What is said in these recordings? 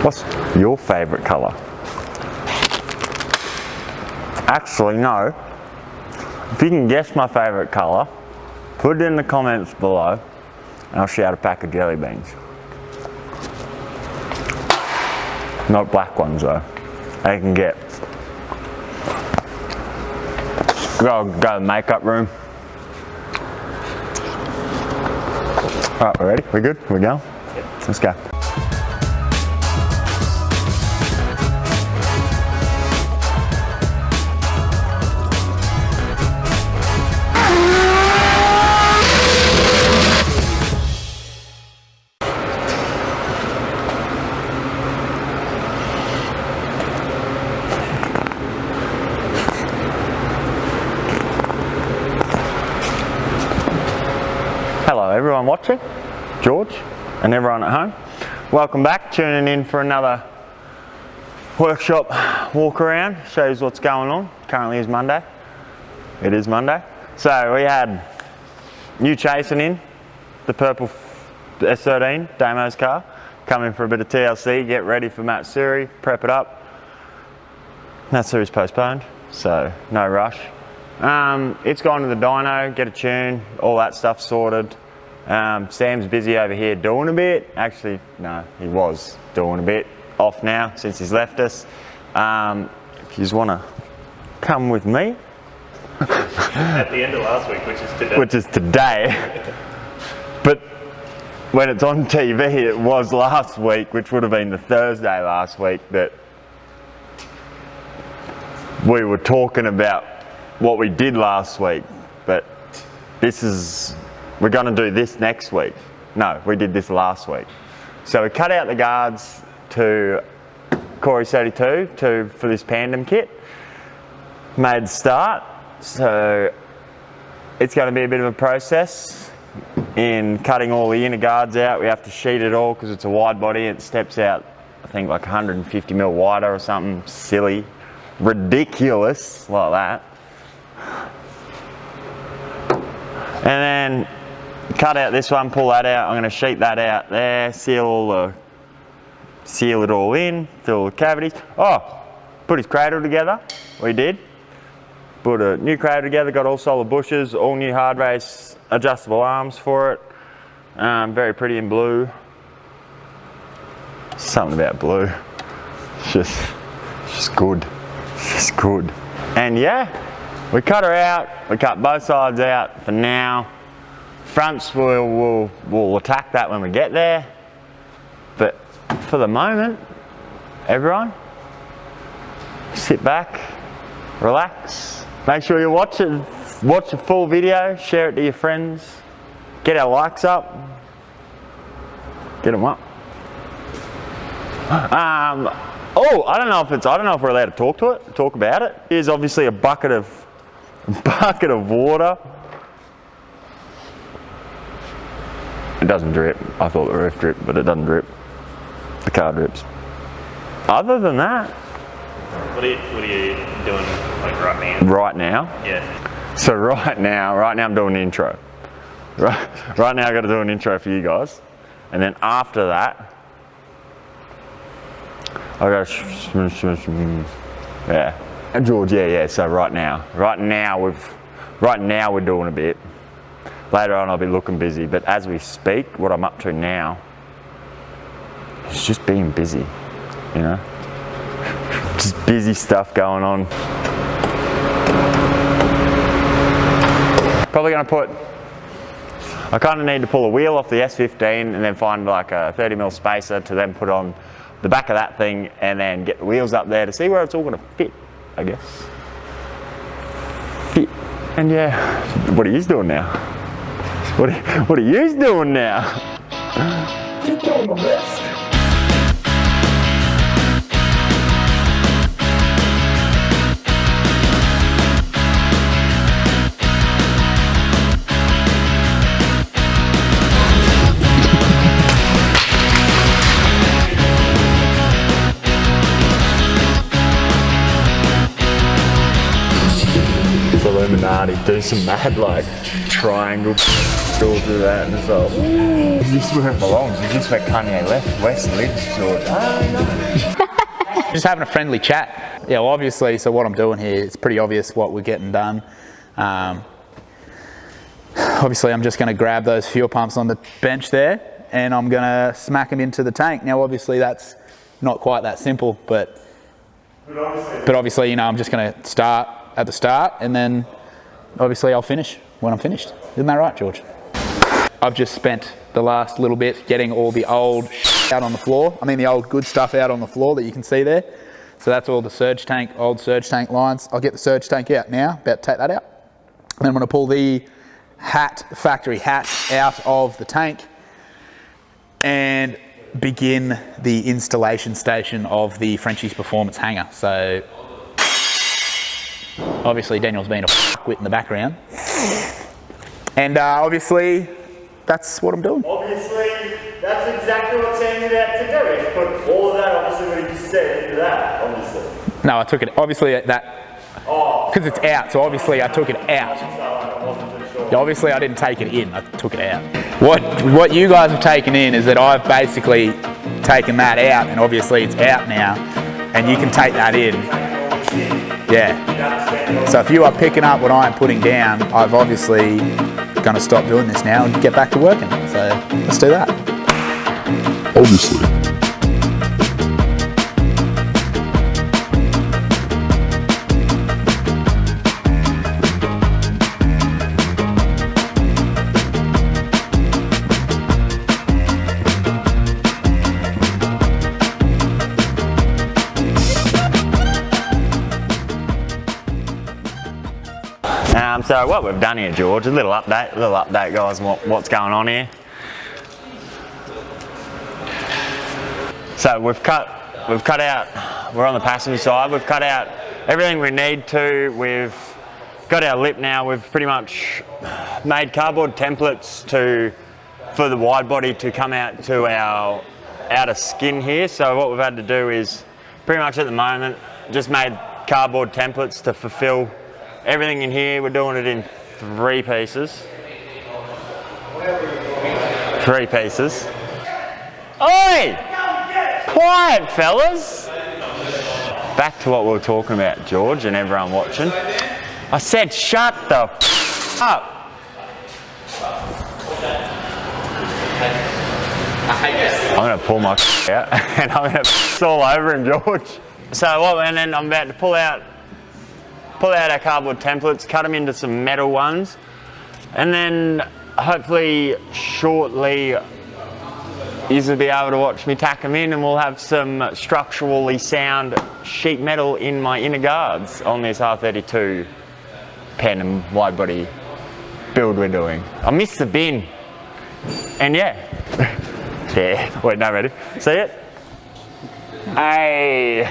What's your favourite colour? Actually, no. If you can guess my favourite colour, put it in the comments below and I'll shout a pack of jelly beans. Not black ones though. They can get. Go to the makeup room. Alright, we're ready? We good? We go? Yep. Let's go. Hello everyone watching, George and everyone at home. Welcome back, tuning in for another workshop walk around, shows what's going on. Currently is Monday. It is Monday. So we had new chasing in, the purple S13, Damo's car, coming for a bit of TLC, get ready for Matsuri, prep it up. Matsuri's postponed, so no rush. It's gone to the dyno, get a tune, all that stuff sorted. Sam's busy over here doing a bit. Actually, no, he was doing a bit. Off now since he's left us. If you just want to come with me. At the end of last week, which is today. Which is today. But when it's on TV, it was last week, which would have been the Thursday last week that we were talking about what we did last week, but we're going to do this next week. No, we did this last week. So we cut out the guards to Car Shop R32 for this Pandem kit. Made the start, so it's going to be a bit of a process in cutting all the inner guards out. We have to sheet it all because it's a wide body. It steps out, I think, like 150mm wider or something silly, ridiculous like that. And then cut out this one, pull that out. I'm going to sheet that out there, seal it all in, fill all the cavities. Oh, put his cradle together. We did. Put a new cradle together, got all solid bushes, all new hard race adjustable arms for it. Very pretty in blue. Something about blue. It's just good. It's just good. And yeah. We cut her out, we cut both sides out for now. Fronts we'll attack that when we get there. But for the moment, everyone, sit back, relax. Make sure you watch the full video, share it to your friends, get our likes up, get them up. Oh, I don't know if we're allowed to talk about it. Here's obviously a bucket of water. It doesn't drip. I thought the roof dripped, but it doesn't drip. The car drips. Other than that, what are you doing like right now? Right now? Yeah. So right now I'm doing the intro. Right now I got to do an intro for you guys, and then after that, I got yeah. And George, yeah. So right now we're doing a bit. Later on, I'll be looking busy. But as we speak, what I'm up to now is just being busy. You know, just busy stuff going on. Probably gonna put. I kind of need to pull a wheel off the S15 and then find like a 30mm spacer to then put on the back of that thing and then get the wheels up there to see where it's all gonna fit. I guess. And yeah, what are you doing now? What are you doing now? Just doing my best. Illuminati, do some mad like triangle all through that and it's like, ooh, is this where it belongs? Is this where Kanye West lives, George? Just having a friendly chat. Yeah, well, obviously, so what I'm doing here, it's pretty obvious what we're getting done. Obviously, I'm just going to grab those fuel pumps on the bench there and I'm going to smack them into the tank. Now, obviously, that's not quite that simple, but obviously, you know, I'm just going to start at the start and then obviously I'll finish when I'm finished. Isn't that right, George? I've just spent the last little bit getting all the old out on the floor. I mean, the old good stuff out on the floor that you can see there. So that's all the surge tank, old surge tank lines. I'll get the surge tank out now, about to take that out. And then I'm gonna pull the factory hat out of the tank and begin the installation station of the Frenchy's performance hanger. So obviously Daniel's been a f***wit in the background. And obviously that's what I'm doing. Obviously, that's exactly what Sam's about to do. He's put all of that, obviously, what he just said, into that, obviously. No, I took it, obviously that, because it's out, so obviously I took it out. Yeah, obviously I didn't take it in, I took it out. What you guys have taken in is that I've basically taken that out, and obviously it's out now, and you can take that in. Yeah. So if you are picking up what I'm putting down, I've obviously going to stop doing this now and get back to working. So let's do that. Obviously. So what we've done here, George, a little update guys, on what's going on here. So we've cut out, we're on the passenger side, we've cut out everything we need to, we've got our lip now, we've pretty much made cardboard templates for the wide body to come out to our outer skin here. So what we've had to do is pretty much at the moment just made cardboard templates to fulfill everything in here. We're doing it in 3 pieces. 3 pieces. Oi! Quiet, fellas! Back to what we were talking about, George, and everyone watching. I said shut the f up. I'm gonna pull my out and I'm gonna piss all over him, George. So and then I'm about to pull out our cardboard templates, cut them into some metal ones, and then hopefully shortly you'll be able to watch me tack them in and we'll have some structurally sound sheet metal in my inner guards on this R32 Pandem wide body build we're doing. I missed the bin, and yeah. Yeah, wait, no, ready? See it? Hey!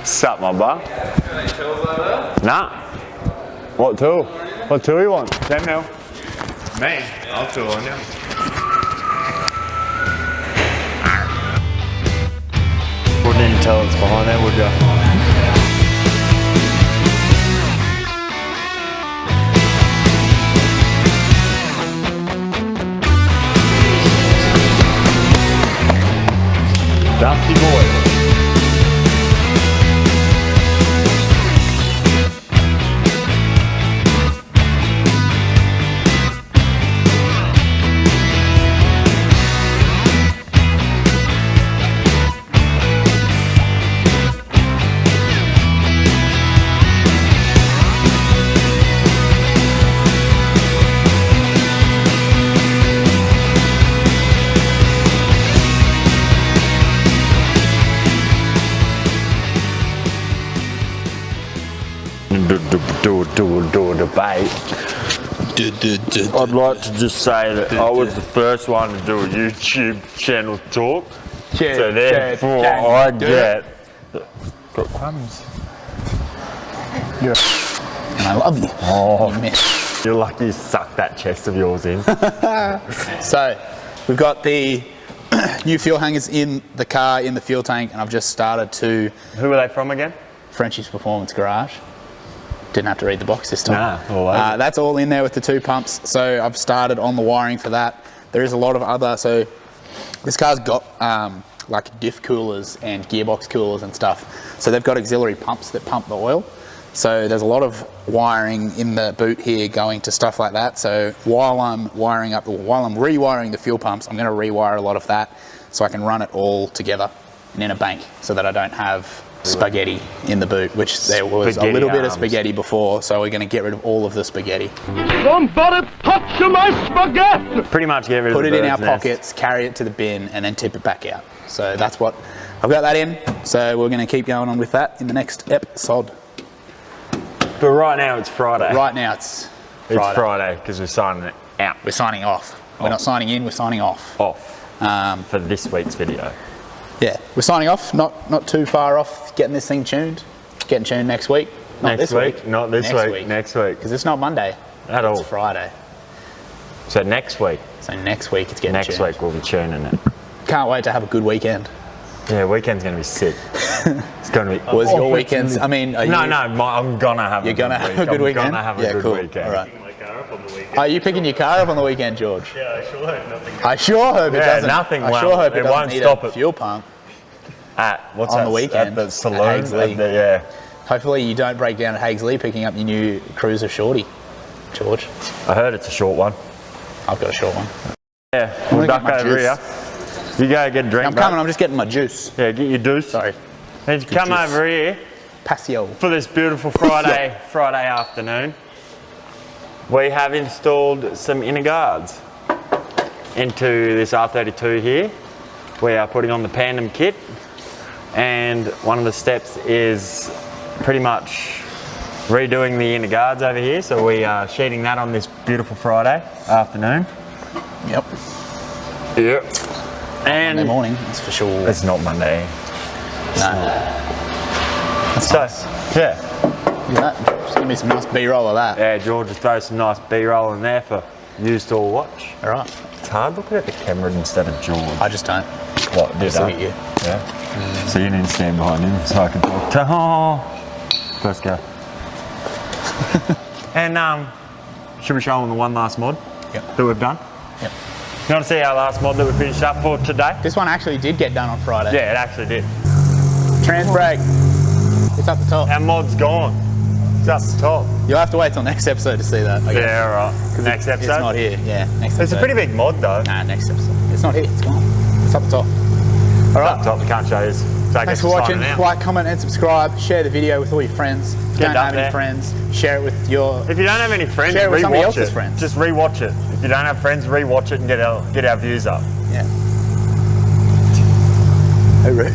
Sup, my bar? Any tools over there? Nah. What tool? What tool you want? 10 mil. Me? I'll tool on you. Wouldn't tell it's behind there, would you? Dusty boy. Do a debate. I'd like to just say that I was the first one to do a YouTube channel talk, so therefore I get got crumbs. And I love you. Oh, man. You're lucky you sucked that chest of yours in. So we've got the new fuel hangers in the car, in the fuel tank, and I've just started to... Who are they from again? Frenchy's Performance Garage. Didn't have to read the box this time. Nah, all over. That's all in there with the 2 pumps. So I've started on the wiring for that. There is a lot of other, so this car's got like diff coolers and gearbox coolers and stuff. So they've got auxiliary pumps that pump the oil. So there's a lot of wiring in the boot here going to stuff like that. So while I'm rewiring the fuel pumps, I'm going to rewire a lot of that so I can run it all together and in a bank so that I don't have spaghetti in the boot, which there was a little bit of spaghetti before. So we're going to get rid of all of the spaghetti. Somebody touch my spaghetti! Pretty much get rid of Put the it in our bird's nest. pockets, carry it to the bin, and then tip it back out. So that's what I've got that in. So we're going to keep going on with that in the next episode. But right now it's Friday. Right now it's Friday. It's Friday because we're signing it out. We're signing off. We're not signing in, we're signing off. For this week's video. Yeah, we're signing off. Not too far off getting this thing tuned. Getting tuned next week. Not Next this week? Not this week. Next week. Because it's not Monday. At all. It's Friday. So next week. So next week it's getting Next tuned. week we'll be tuning it. Can't wait to have a good weekend. Yeah, weekend's going to be sick. It's going to be... Was your weekends, I mean, are you... No, I'm going to have You're going to have a good weekend? I'm going to have a good cool. weekend. All right. Picking my car up on the weekend. Are you picking your car up on the weekend, George? Yeah, I sure hope nothing. I sure hope it Yeah, doesn't. nothing. I Well, sure hope it it doesn't won't need stop a it. fuel pump What's on that? the weekend. At the saloon? At Haigsley. Yeah. Hopefully you don't break down at Haigsley picking up your new Cruiser Shorty, George. I heard it's a short one. I've got a short one. Yeah, I'm we'll gonna duck get my over juice. here. You go get a drink, I'm coming, I'm just getting my juice. Yeah, get your deuce. Sorry. Then you come juice. over here Passio. for this beautiful Friday afternoon. We have installed some inner guards into this R32 here. We are putting on the Pandem kit, and one of the steps is pretty much redoing the inner guards over here. So we are sheeting that on this beautiful Friday afternoon. Yep. Yep. And Monday morning, that's for sure. it's not Monday. No. So, yeah. Look at that. Just give me some nice B-roll of that. Yeah, George will throw some nice B-roll in there for you to all watch. All right. It's hard looking at the camera instead of George. I just don't. What, did Just look at you. Yeah. So you need to stand behind him so I can talk to First go. And should we show them the one last mod Yep. that we've done? Yep. You want to see our last mod that we finished up for today? This one actually did get done on Friday. Yeah, it actually did. Trans brake. It's up the top. Our mod's gone. It's up the top. You'll have to wait till next episode to see that. I guess. Yeah, all right. Next It's episode? not here. Yeah, next episode. It's a pretty big mod though. Nah, next episode. It's not here. It's gone. It's up the top. All Up right. top, we can't show you. So I Thanks guess for we're watching. signing out. Like, comment, and subscribe. Share the video with all your friends. If you Get don't up have any there. friends, share it with your... If you don't have any friends, Share it with somebody rewatch else's it. friends. Just rewatch it. If you don't have friends, rewatch it and get our views up. Yeah. Hey, Rick.